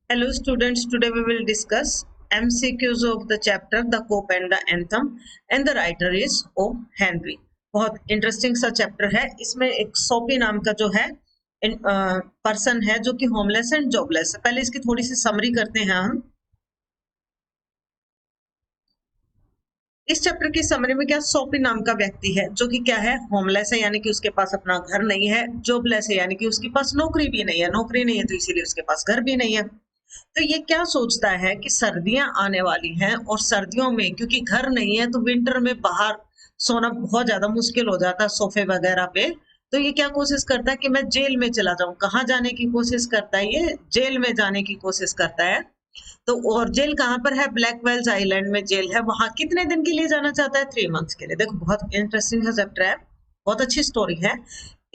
Hello students, today we will discuss MCQs of the chapter The Cope and the Anthem and the writer is O. Henry. बहुत interesting सा chapter है। इसमें एक सोपी नाम का जो है पर्सन है जो कि होमलेस एंड जॉबलेस है। पहले इसकी थोड़ी सी समरी करते हैं हम। इस चैप्टर की समरी में क्या, सोपी नाम का व्यक्ति है जो कि क्या है, होमलेस है यानी कि उसके पास अपना घर नहीं है, जॉबलेस है यानी कि उसके पास नौकरी भी नहीं है, नौकरी नहीं है तो इसीलिए उसके पास घर भी नहीं है। तो ये क्या सोचता है कि सर्दियां आने वाली हैं और सर्दियों में क्योंकि घर नहीं है तो विंटर में बाहर सोना बहुत ज्यादा मुश्किल हो जाता है सोफे वगैरह पे। तो ये क्या कोशिश करता है कि मैं जेल में चला जाऊं। कहाँ जाने की कोशिश करता है, ये जेल में जाने की कोशिश करता है। तो और जेल कहाँ पर है, ब्लैक वेल्स आइलैंड में जेल है। वहां कितने दिन के लिए जाना चाहता है, 3 मंथ्स के लिए। देखो बहुत इंटरेस्टिंग है चैप्टर है, बहुत अच्छी स्टोरी है।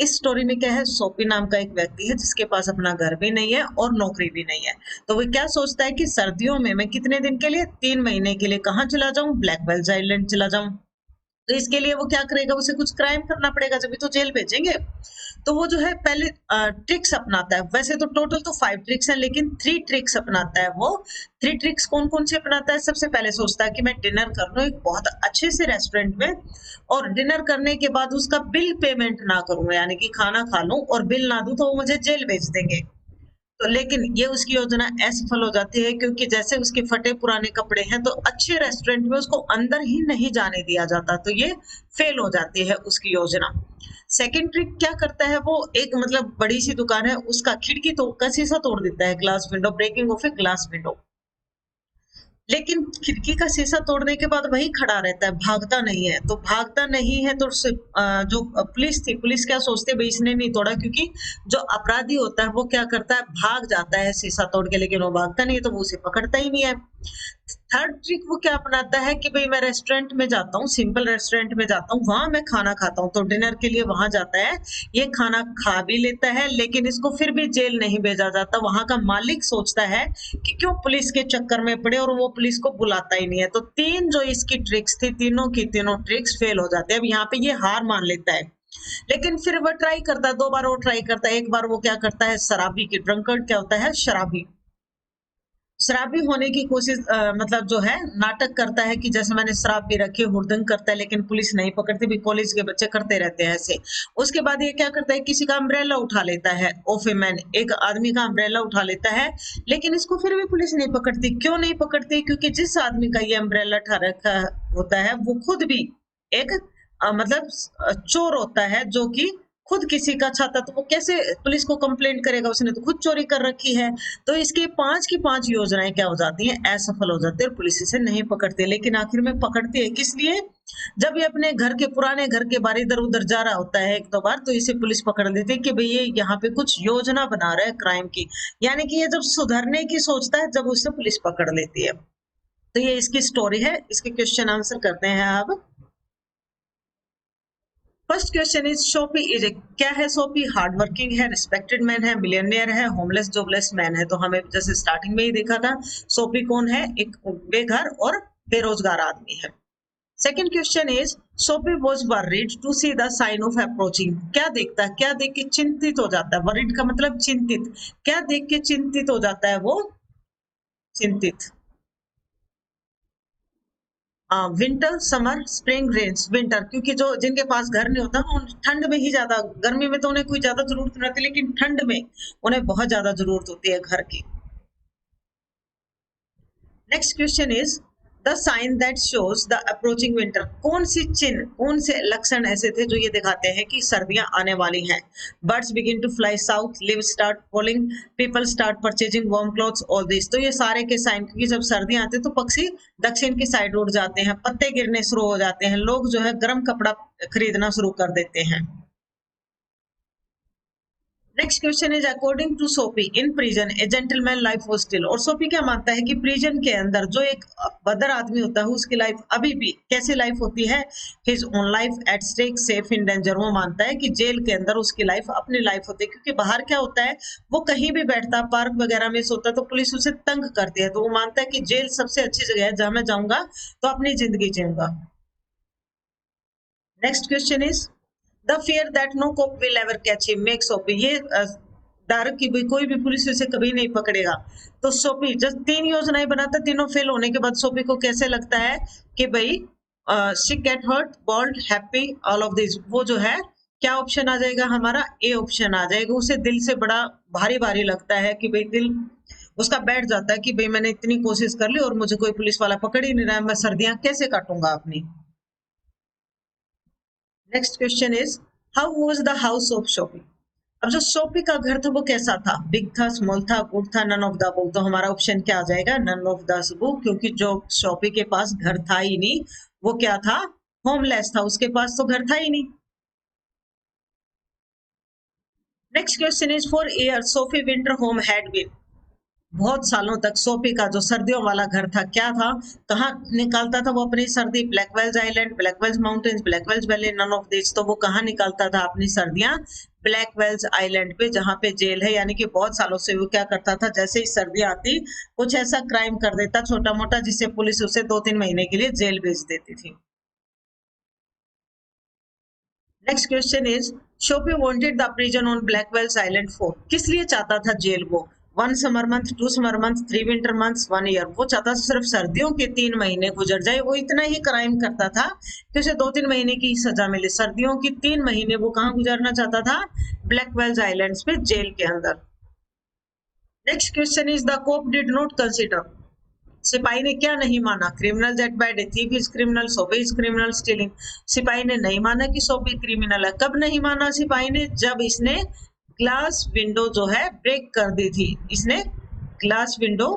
इस स्टोरी में क्या है, सोपी नाम का एक व्यक्ति है जिसके पास अपना घर भी नहीं है और नौकरी भी नहीं है। तो वो क्या सोचता है कि सर्दियों में मैं कितने दिन के लिए, 3 महीने के लिए कहाँ चला जाऊं, ब्लैक वेल्स आइलैंड चला जाऊं। तो इसके लिए वो क्या करेगा, उसे कुछ क्राइम करना पड़ेगा जब तो जेल भेजेंगे। तो वो जो है पहले ट्रिक्स अपनाता है। वैसे तो टोटल तो 5 ट्रिक्स हैं लेकिन 3 ट्रिक्स अपनाता है वो। 3 ट्रिक्स कौन कौन से अपनाता है, सबसे पहले सोचता है कि मैं डिनर कर लूं एक बहुत अच्छे से रेस्टोरेंट में, और डिनर करने के बाद उसका बिल पेमेंट ना करूं यानी कि खाना खा लूं और बिल ना दूं तो वो मुझे जेल भेज देंगे। तो लेकिन ये उसकी योजना असफल हो जाती है क्योंकि जैसे उसके फटे पुराने कपड़े हैं तो अच्छे रेस्टोरेंट में उसको अंदर ही नहीं जाने दिया जाता। तो ये फेल हो जाती है उसकी योजना। सेकंड ट्रिक क्या करता है वो, एक मतलब बड़ी सी दुकान है उसका खिड़की तो का शीशा तोड़ देता है, glass window, breaking of a glass window. लेकिन खिड़की का शीशा तोड़ने के बाद वही खड़ा रहता है, भागता नहीं है। तो भागता नहीं है तो जो पुलिस थी, पुलिस क्या सोचते, भाई इसने नहीं तोड़ा, क्योंकि जो अपराधी होता है वो क्या करता है, भाग जाता है शीशा तोड़ के, लेकिन वो भागता नहीं है तो वो उसे पकड़ता ही नहीं है। थर्ड ट्रिक वो क्या अपनाता है कि भाई मैं रेस्टोरेंट में जाता हूँ, सिंपल रेस्टोरेंट में जाता हूँ, वहां मैं खाना खाता हूँ। तो डिनर के लिए वहां जाता है, ये खाना खा भी लेता है लेकिन इसको फिर भी जेल नहीं भेजा जाता। वहां का मालिक सोचता है कि क्यों पुलिस के चक्कर में पड़े, और वो पुलिस को बुलाता ही नहीं है। तो 3 जो इसकी ट्रिक्स थी, तीनों की तीनों ट्रिक्स फेल हो जाते हैं। अब यहाँ पे ये हार मान लेता है, लेकिन फिर वो ट्राई करता है, 2 बार वो ट्राई करता है। एक बार वो क्या करता है, शराबी की, ड्रंकर्ड क्या होता है, शराबी, शराबी होने की कोशिश, मतलब जो है नाटक करता है कि जैसे मैंने शराब पी रखी है, हुड़दंग करता है लेकिन पुलिस नहीं पकड़ती भी, कॉलेज के बच्चे करते रहते हैं ऐसे। उसके बाद ये क्या करता है, किसी का अम्ब्रेला उठा लेता है, ऑफ ए मैन, एक आदमी का अम्ब्रेला उठा लेता है, लेकिन इसको फिर भी पुलिस नहीं पकड़ती। क्यों नहीं पकड़ती, क्योंकि जिस आदमी का ये अम्ब्रेला उठा रखा होता है वो खुद भी एक मतलब चोर होता है, जो कि खुद किसी का छाता, तो वो कैसे पुलिस को कंप्लेंट करेगा, उसने तो खुद चोरी कर रखी है। तो इसकी 5 की 5 योजनाएं क्या हो जाती हैं, असफल हो जाती है और पुलिस इसे नहीं पकड़ती। लेकिन आखिर में पकड़ती है किस लिए, जब ये अपने घर के, पुराने घर के बाहर इधर उधर जा रहा होता है 1-2 बार, तो इसे पुलिस पकड़ लेती है कि भाई ये यहाँ पे कुछ योजना बना रहा है क्राइम की। यानी कि ये जब सुधरने की सोचता है, जब उसे पुलिस पकड़ लेती है। तो ये इसकी स्टोरी है। इसके क्वेश्चन आंसर करते हैं अब। फर्स्ट क्वेश्चन इज, सोपी इज, क्या है सोपी, हार्ड वर्किंग है, रिस्पेक्टेड मैन है, मिलियनियर है, होमलेस जॉबलेस मैन है। तो हमें जैसे स्टार्टिंग में ही देखा था, सोपी कौन है, एक बेघर और बेरोजगार आदमी है। Second question is, Soapy was worried to see the sign of approaching, क्या देखता है, क्या देख के चिंतित हो जाता है, वरीड का मतलब चिंतित, क्या देख के चिंतित हो जाता है वो, चिंतित। Winter, summer, spring, rains. Winter, क्योंकि जो जिनके पास घर नहीं होता उन ठंड में ही ज्यादा, गर्मी में तो उन्हें कोई ज्यादा जरूरत नहीं रहती, लेकिन ठंड में उन्हें बहुत ज्यादा जरूरत होती है घर की। Next question is, the sign that shows the approaching winter, कौन सी चिन्ह, कौन से लक्षण ऐसे थे जो ये दिखाते हैं कि सर्दियां आने वाली हैं। Birds begin to fly south, leaves start falling, people start purchasing warm clothes, all this. तो ये सारे के साइन, क्योंकि जब सर्दियां आती है तो पक्षी दक्षिण की साइड उड़ जाते हैं, पत्ते गिरने शुरू हो जाते हैं, लोग जो है गर्म कपड़ा खरीदना शुरू कर देते हैं। Next question is, according to Soapy in prison a gentleman life was still, और सोपी क्या मानता है कि प्रिजन के अंदर जो एक बदर आदमी होता है उसकी लाइफ अभी भी कैसी लाइफ होती है, his own life at stake safe in danger. वो मानता है कि जेल के अंदर उसकी लाइफ अपनी लाइफ होती है, क्योंकि बाहर क्या होता है, वो कहीं भी बैठता, पार्क वगैरह में सोता तो पुलिस उसे तंग करती है। तो वो मानता है कि जेल सबसे अच्छी जगह है जहां मैं जाऊंगा तो अपनी जिंदगी जीऊंगा। Next question is, the fear that no cop will ever catch him makes Soapy, ये डर कि भाई कोई भी पुलिस उसे कभी नहीं पकड़ेगा। तो सोफी जब 3 योजनाएं बनाता, तीनों फेल होने के बाद सोफी को कैसे लगता है कि भाई she get hurt, bold, happy, all of this. वो जो है क्या ऑप्शन आ जाएगा हमारा, ए ऑप्शन आ जाएगा। उसे दिल से बड़ा भारी भारी लगता है कि भाई दिल उसका बैठ जाता है कि भाई मैंने इतनी कोशिश कर ली और मुझे कोई पुलिस वाला पकड़ ही नहीं रहा है, मैं सर्दियां कैसे काटूंगा अपनी। Next question is how was the house of Shopee. अब जो सोफी का घर था वो कैसा था, बिग था, स्मॉल था, गुड था, नन ऑफ द अबव। तो हमारा ऑप्शन क्या आ जाएगा, नन ऑफ द अबव, क्योंकि जो सोफी के पास घर था ही नहीं, वो क्या था, होमलेस था, उसके पास तो घर था ही नहीं। Next question is for year Soapy winter home had been. बहुत सालों तक सोफी का जो सर्दियों वाला घर था क्या था, कहाँ निकालता था वो अपनी सर्दी, Blackwell's island, Blackwell's mountains, Blackwell's valley, none of this. तो वो कहाँ निकालता था अपनी सर्दियां, ब्लैकवेल्स आइलैंड पे, जहां पे जेल है। यानी कि बहुत सालों से वो क्या करता था, जैसे ही सर्दियां आती कुछ ऐसा क्राइम कर देता छोटा मोटा, जिससे पुलिस उसे 2-3 महीने के लिए जेल भेज देती थी। Next question is Soapy wanted the prison on Blackwell's island for. किस लिए चाहता था जेल वो, 1 summer month, 2 summer month, 3 winter months, 1 year. वो चाहता था सिर्फ सर्दियों के 3 महीने गुजर जाए। वो इतना ही क्राइम करता था कि उसे 2-3 महीने की सजा मिले। सर्दियों की 3 महीने वो कहाँ गुजारना चाहता था, ब्लैकवेल्स आइलैंड्स पे, जेल के अंदर। Next question is the cop did not consider. सिपाही ने क्या नहीं माना, criminal at by day, thief is criminal, Soapy is criminal, stealing. सिपाही ने नहीं माना कि सोफी क्रिमिनल है। कब नहीं माना सिपाही ने, जब इसने ग्लास विंडो जो है ब्रेक कर दी थी। इसने ग्लास विंडो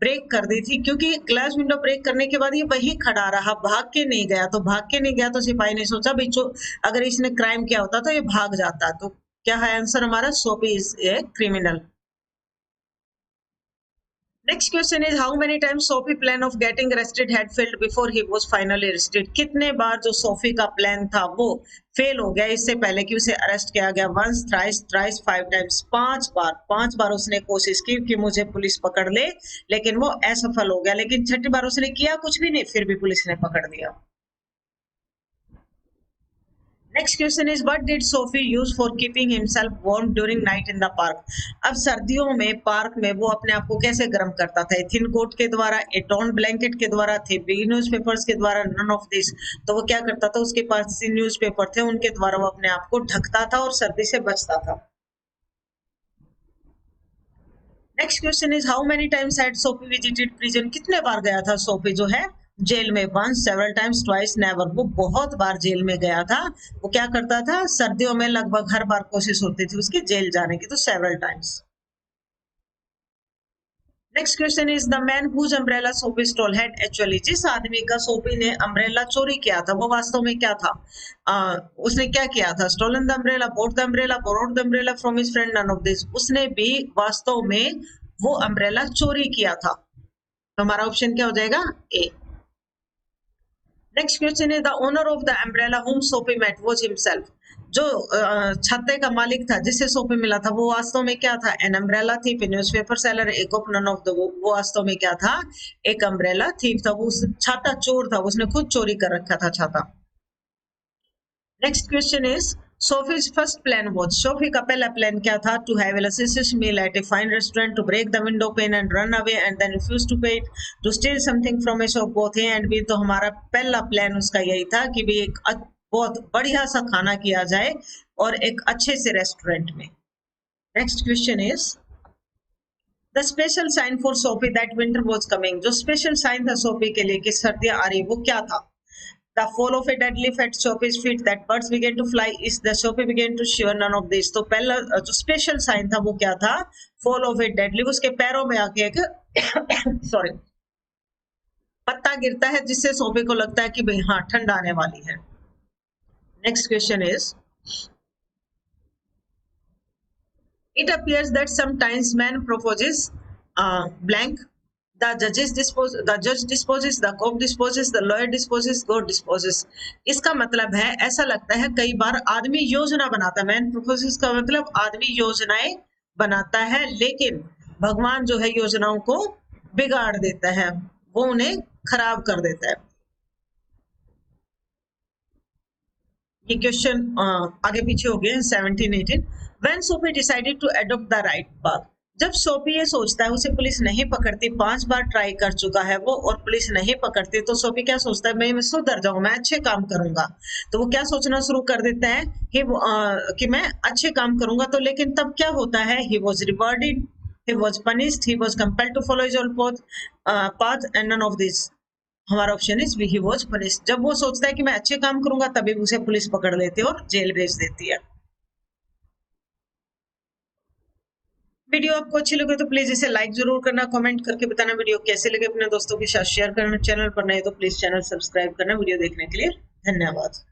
ब्रेक कर दी थी, क्योंकि ग्लास विंडो ब्रेक करने के बाद ये वही खड़ा रहा, भाग के नहीं गया। तो भाग के नहीं गया तो सिपाही ने सोचा भाई अगर इसने क्राइम किया होता तो ये भाग जाता। तो क्या है आंसर हमारा, Sophie is a criminal. Next question is how many times Sophie plan of getting arrested had failed before he was finally arrested। कितने बार जो सोफी का प्लान था वो फेल हो गया इससे पहले कि उसे अरेस्ट किया गया। Once, thrice, thrice, 5 times. 5 बार, 5 बार उसने कोशिश की कि मुझे पुलिस पकड़ ले, लेकिन वो असफल हो गया। लेकिन छठी बार उसने किया कुछ भी नहीं, फिर भी पुलिस ने पकड़ लिया। Next question is what did Sophie use for keeping himself warm during night in the park. अब सर्दियों में पार्क में वो अपने आप को कैसे गर्म करता था, थिन कोट के द्वारा, ए टॉर्न ब्लैंकेट के द्वारा, थे बिग न्यूज़पेपर्स के द्वारा, नन ऑफ दिस। तो वो क्या करता था, उसके पास न्यूज़पेपर थे, उनके द्वारा वो अपने आप को ढकता था और सर्दी से बचता था। Next question is how many times had Soapy visited prison. कितने बार गया था सोफी जो है जेल में, once, several times, twice, never. वो बहुत बार जेल में गया था। वो क्या करता था, सर्दियों में लगभग हर बार कोशिश होती थी उसकी जेल जाने की, तो several times. Next question is the man whose umbrella Sophie stole had actually. जिस आदमी का सोफी ने अम्ब्रेला चोरी किया था वो वास्तव में क्या था, उसने क्या किया था, stolen the umbrella, bought the umbrella, borrowed the umbrella from his friend, none of this. उसने भी वास्तव में वो अम्ब्रेला चोरी किया था। तो हमारा ऑप्शन क्या हो जाएगा, A. Next question is the owner of the umbrella whom Soapy met was himself. जो छाते का मालिक था जिससे सोफी मिला था वो वास्तव में क्या था, an umbrella thief, newspaper seller, एक ऑफ, नन ऑफ द। वो वास्तव में क्या था, एक अम्ब्रेला थीफ था। वो छाता चोर था, उसने खुद चोरी कर रखा था छाता। Next question is Sophie's first plan was. सोफी का पहला प्लान क्या था, to have a luscious meal at a fine restaurant, to break the window pane and run away and then refuse to pay it, to steal something from a shop, both A and B। तो हमारा पहला plan उसका यही था कि भी एक बहुत बढ़िया सा खाना किया जाए और एक अच्छे से रेस्टोरेंट में। Next question is the special sign for Sophie that winter was coming. जो स्पेशल साइन था सोफी के लिए कि सर्दियां आ रही, वो क्या था, the fall of a dead leaf at Sophie's feet, that birds began to fly, is the Sophie began to shiver, none of this। तो पहला जो स्पेशल साइन था वो क्या था, fall of a dead leaf, उसके पैरों में आके एक सॉरी पत्ता गिरता है जिससे सोफी को लगता है कि भाई हाँ ठंड आने वाली है। Next question is it appears that sometimes man proposes blank, the judge disposes, the court disposes, the lawyer disposes, God disposes। इसका मतलब है, ऐसा लगता है कई बार आदमी योजना बनाता है। मैन प्रोपोजेस का मतलब आदमी योजनाएं बनाता है, लेकिन भगवान जो है योजनाओं को बिगाड़ देता है, वो उन्हें खराब कर देता है। ये क्वेश्चन आगे पीछे हो गए 17 18। When Sophie decided to adopt the right path, जब सोफी ये सोचता है, उसे पुलिस नहीं पकड़ती, 5 बार ट्राई कर चुका है वो और पुलिस नहीं पकड़ती, तो सोफी क्या सोचता है, मैं सुधर जाऊं, मैं अच्छे काम करूंगा। तो वो क्या सोचना शुरू कर देता है कि मैं अच्छे काम करूंगा। तो लेकिन तब क्या होता है, he was rewarded, he was punished, he was compelled to follow his own path and none of this। हमारा option is B, he was police. जब वो सोचता है कि मैं अच्छे काम करूंगा, तभी उसे पुलिस पकड़ लेती है और जेल भेज देती है। वीडियो आपको अच्छी लगे तो प्लीज इसे लाइक जरूर करना, कमेंट करके बताना वीडियो कैसे लगे, अपने दोस्तों के साथ शेयर करना, चैनल पर नए तो प्लीज चैनल सब्सक्राइब करना। वीडियो देखने के लिए धन्यवाद।